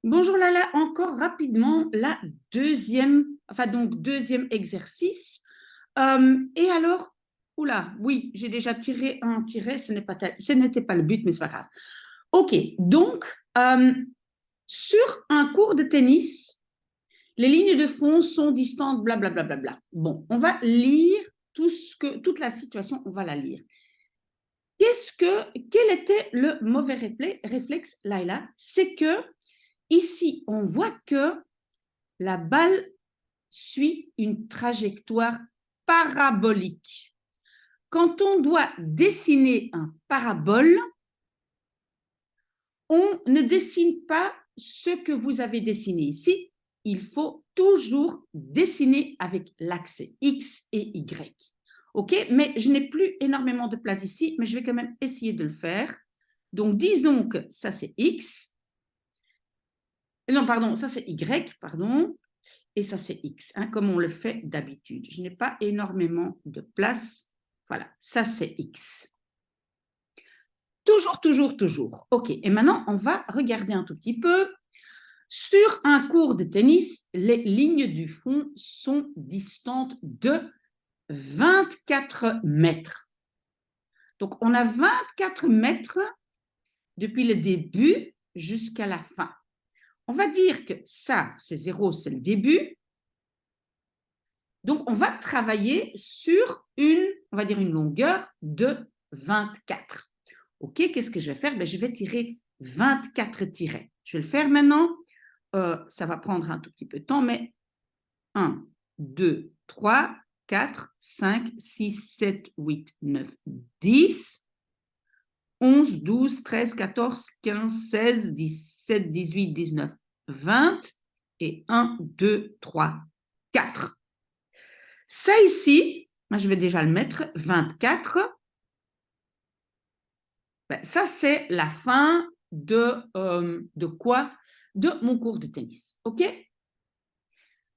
Bonjour Lala, encore rapidement la deuxième, deuxième exercice. Et alors, oula, oui, j'ai déjà tiré un tiret, ce n'était pas le but, mais c'est pas grave. Ok, donc sur un court de tennis, les lignes de fond sont distantes, blablabla. Bla, bla, bla. Bon, on va lire toute la situation, on va la lire. Quel était le mauvais réflexe, Laila? C'est que ici, on voit que la balle suit une trajectoire parabolique. Quand on doit dessiner un parabole, on ne dessine pas ce que vous avez dessiné ici. Il faut toujours dessiner avec l'axe X et Y. OK? Mais je n'ai plus énormément de place ici, mais je vais quand même essayer de le faire. Donc, disons que ça, c'est X. Non, pardon, ça, c'est Y, pardon. Et ça, c'est X, hein, comme on le fait d'habitude. Je n'ai pas énormément de place. Voilà, ça, c'est X. Toujours, toujours, toujours. OK, et maintenant, on va regarder un tout petit peu. Sur un court de tennis, les lignes du fond sont distantes de 24 mètres. Donc, on a 24 mètres depuis le début jusqu'à la fin. On va dire que ça, c'est 0, c'est le début. Donc, on va travailler sur on va dire une longueur de 24. OK, qu'est-ce que je vais faire? Je vais tirer 24 tirets. Je vais le faire maintenant. Ça va prendre un tout petit peu de temps, mais 1, 2, 3, 4, 5, 6, 7, 8, 9, 10, 11, 12, 13, 14, 15, 16, 17, 18, 19, 20 et 1, 2, 3, 4. Ça ici, je vais déjà le mettre, 24. Ça, c'est la fin de quoi? De mon cours de tennis. OK?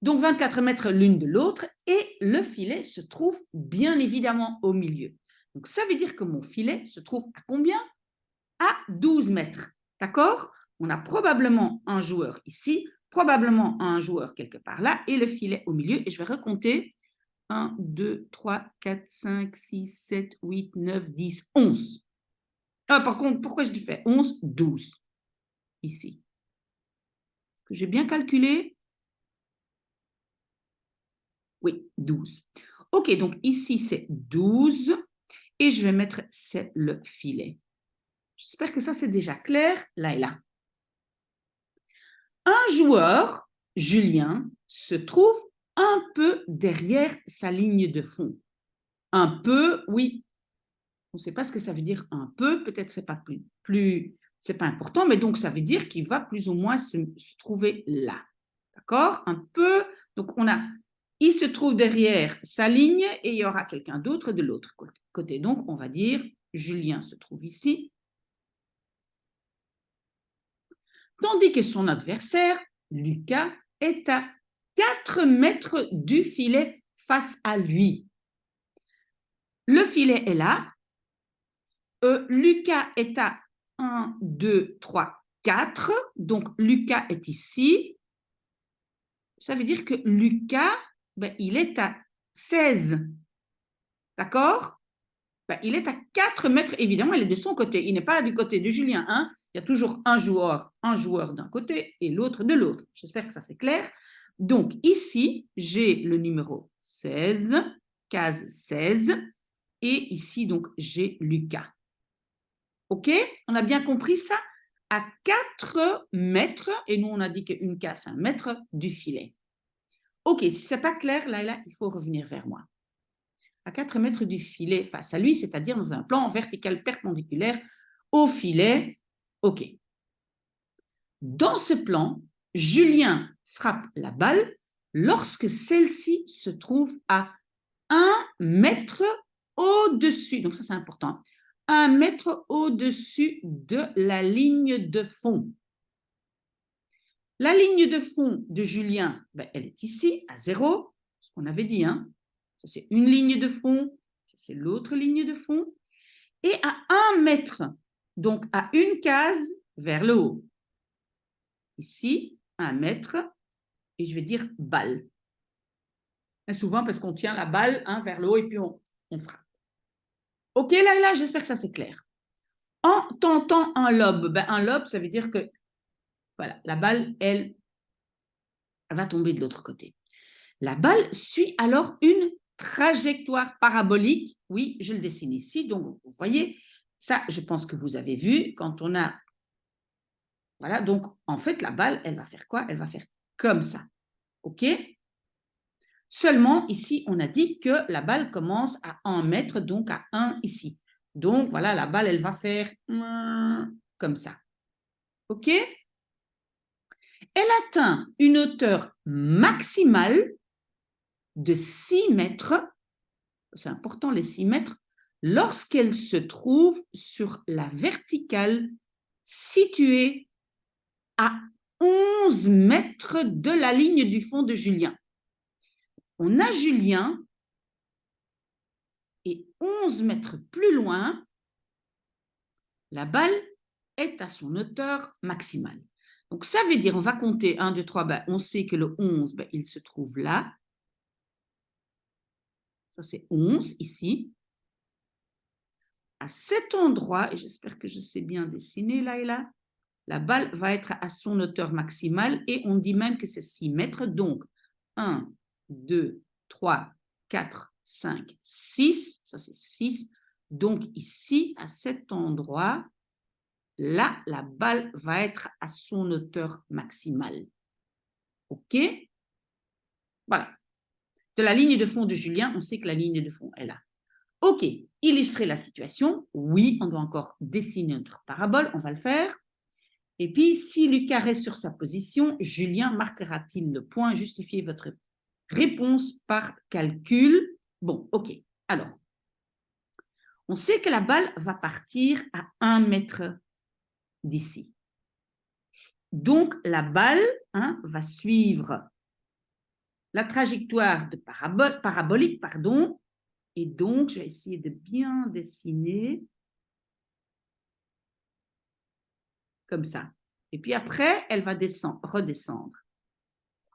Donc, 24 mètres l'une de l'autre et le filet se trouve bien évidemment au milieu. Donc, ça veut dire que mon filet se trouve à combien? À 12 mètres. D'accord? On a probablement un joueur ici, probablement un joueur quelque part là et le filet au milieu. Et je vais recompter 1, 2, 3, 4, 5, 6, 7, 8, 9, 10, 11. Ah, par contre, pourquoi je dis fait 11, 12 ici? J'ai bien calculé? Oui, 12. OK, donc ici, c'est 12 et je vais mettre, c'est le filet. J'espère que ça, c'est déjà clair, là et là. Un joueur, Julien, se trouve un peu derrière sa ligne de fond. Un peu, oui. On ne sait pas ce que ça veut dire un peu, peut-être c'est pas c'est pas important, mais donc ça veut dire qu'il va plus ou moins se trouver là. D'accord? Un peu. Donc il se trouve derrière sa ligne et il y aura quelqu'un d'autre de l'autre côté. Donc on va dire Julien se trouve ici. Tandis que son adversaire, Lucas, est à 4 mètres du filet face à lui. Le filet est là. Lucas est à 1, 2, 3, 4. Donc, Lucas est ici. Ça veut dire que Lucas, il est à 16. D'accord? Il est à 4 mètres. Évidemment, il est de son côté. Il n'est pas du côté de Julien. Hein? Il y a toujours un joueur d'un côté et l'autre de l'autre. J'espère que ça c'est clair. Donc, ici, j'ai le numéro 16, case 16. Et ici, donc, j'ai Lucas. OK? On a bien compris ça? À 4 mètres, et nous, on a dit qu'une case, c'est 1 mètre du filet. OK, si ce n'est pas clair, là, il faut revenir vers moi. À 4 mètres du filet face à lui, c'est-à-dire dans un plan vertical perpendiculaire au filet. OK. Dans ce plan, Julien frappe la balle lorsque celle-ci se trouve à 1 mètre au-dessus. Donc ça, c'est important. 1 mètre au-dessus de la ligne de fond. La ligne de fond de Julien, elle est ici, à 0, ce qu'on avait dit. Hein. Ça, c'est une ligne de fond, ça, c'est l'autre ligne de fond. Et à 1 mètre, donc à une case vers le haut. ici, 1 mètre, et je vais dire balle. Et souvent parce qu'on tient la balle vers le haut et puis on frappe. Ok, là, j'espère que ça c'est clair. En tentant un lobe, un lobe, ça veut dire que voilà, la balle, elle va tomber de l'autre côté. La balle suit alors une trajectoire parabolique. Oui, je le dessine ici. Donc, vous voyez, ça, je pense que vous avez vu quand on a... Voilà, donc, en fait, la balle, elle va faire quoi? Elle va faire comme ça. OK? Seulement, ici, on a dit que la balle commence à 1 mètre, donc à 1 ici. Donc, voilà, la balle, elle va faire comme ça. OK? Elle atteint une hauteur maximale de 6 mètres, c'est important les 6 mètres, lorsqu'elle se trouve sur la verticale située à 11 mètres de la ligne du fond de Julien. On a Julien et 11 mètres plus loin, la balle est à son hauteur maximale. Donc, ça veut dire, on va compter 1, 2, 3, on sait que le 11, il se trouve là. Ça, c'est 11 ici. À cet endroit, et j'espère que je sais bien dessiner là et là, la balle va être à son hauteur maximale et on dit même que c'est 6 mètres. Donc, 1, 2, 3, 4, 5, 6. Ça, c'est 6. Donc, ici, à cet endroit, là, la balle va être à son hauteur maximale. OK? Voilà. De la ligne de fond de Julien, on sait que la ligne de fond est là. OK. Illustrer la situation. Oui, on doit encore dessiner notre parabole. On va le faire. Et puis, si Lucas reste sur sa position, Julien marquera-t-il le point? Justifiez votre réponse par calcul. Bon, OK. Alors, on sait que la balle va partir à 1 mètre d'ici. Donc, la balle va suivre la trajectoire de parabolique, pardon. Et donc, je vais essayer de bien dessiner comme ça. Et puis après, elle va redescendre.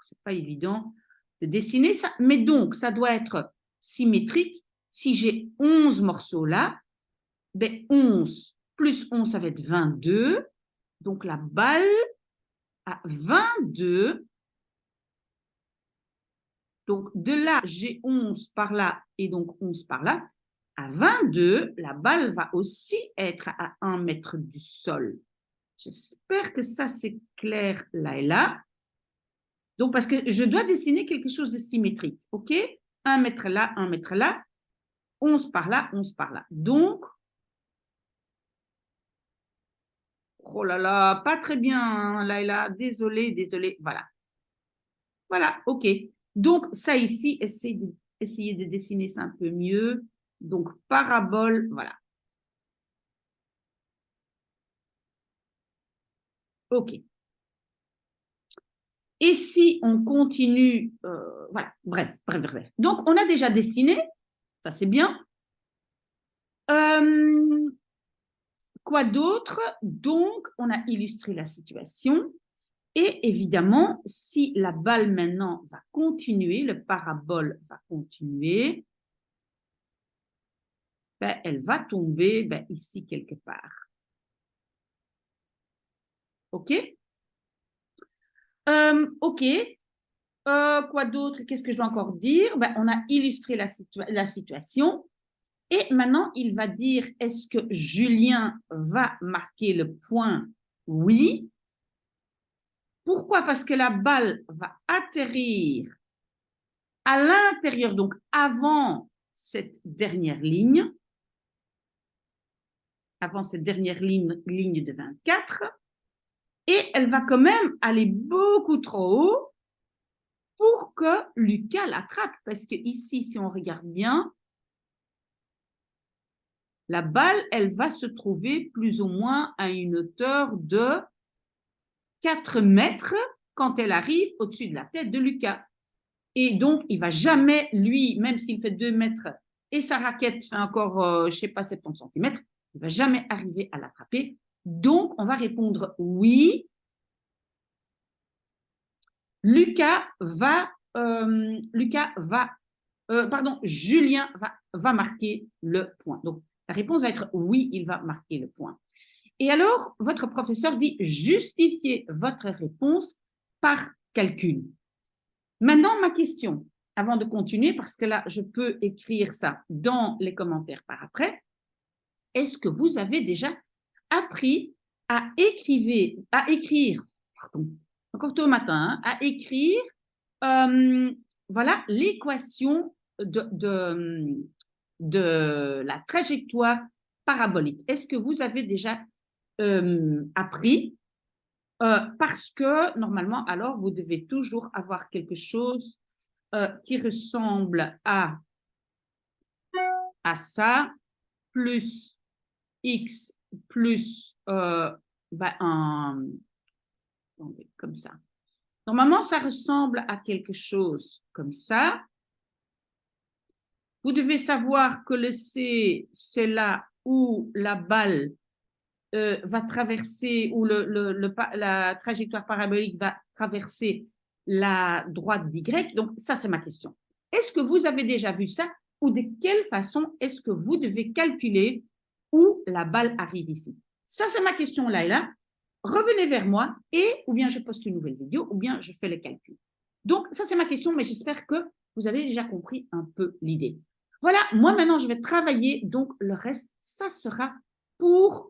Ce n'est pas évident de dessiner ça, mais donc, ça doit être symétrique. Si j'ai 11 morceaux là, 11 plus 11, ça va être 22. Donc, la balle a 22. Donc, de là, j'ai 11 par là et donc 11 par là. À 22, la balle va aussi être à 1 mètre du sol. J'espère que ça, c'est clair là et là. Donc, parce que je dois dessiner quelque chose de symétrique. OK? 1 mètre là, 1 mètre là. 11 par là, 11 par là. Donc, oh là là, pas très bien, là et là. Désolé, désolé. Voilà. Voilà, OK. Donc, ça ici, essayez de dessiner ça un peu mieux. Donc, parabole, voilà. OK. Et si on continue, voilà, bref. Donc, on a déjà dessiné, ça c'est bien. Quoi d'autre? Donc, on a illustré la situation. Et évidemment, si la balle maintenant va continuer, le parabole va continuer, elle va tomber ici quelque part. OK? OK. Quoi d'autre? Qu'est-ce que je dois encore dire? On a illustré la situation. Et maintenant, il va dire, est-ce que Julien va marquer le point? Oui. Pourquoi? Parce que la balle va atterrir à l'intérieur, donc avant cette dernière ligne, de 24, et elle va quand même aller beaucoup trop haut pour que Lucas l'attrape. Parce que ici, si on regarde bien, la balle, elle va se trouver plus ou moins à une hauteur de 4 mètres quand elle arrive au-dessus de la tête de Lucas. Et donc, il ne va jamais, lui, même s'il fait 2 mètres et sa raquette fait encore, je ne sais pas, 70 cm, il ne va jamais arriver à l'attraper. Donc, on va répondre oui. Julien va marquer le point. Donc, la réponse va être oui, il va marquer le point. Et alors, votre professeur dit justifiez votre réponse par calcul. Maintenant, ma question, avant de continuer, parce que là, je peux écrire ça dans les commentaires par après, est-ce que vous avez déjà appris à écrire, encore tôt au matin, à écrire, voilà, l'équation de la trajectoire parabolique? Est-ce que vous avez déjà appris? Parce que normalement, alors, vous devez toujours avoir quelque chose qui ressemble à ça, plus x plus comme ça. Normalement, ça ressemble à quelque chose comme ça. Vous devez savoir que le C, c'est là où la balle va traverser, où la trajectoire parabolique va traverser la droite d'Y. Donc, ça, c'est ma question. Est-ce que vous avez déjà vu ça ou de quelle façon est-ce que vous devez calculer où la balle arrive ici? Ça, c'est ma question, Laila. Revenez vers moi et ou bien je poste une nouvelle vidéo ou bien je fais le calcul. Donc, ça, c'est ma question, mais j'espère que vous avez déjà compris un peu l'idée. Voilà, moi, maintenant, je vais travailler. Donc, le reste, ça sera pour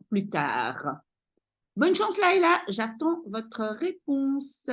plus tard. Bonne chance, Laila. J'attends votre réponse.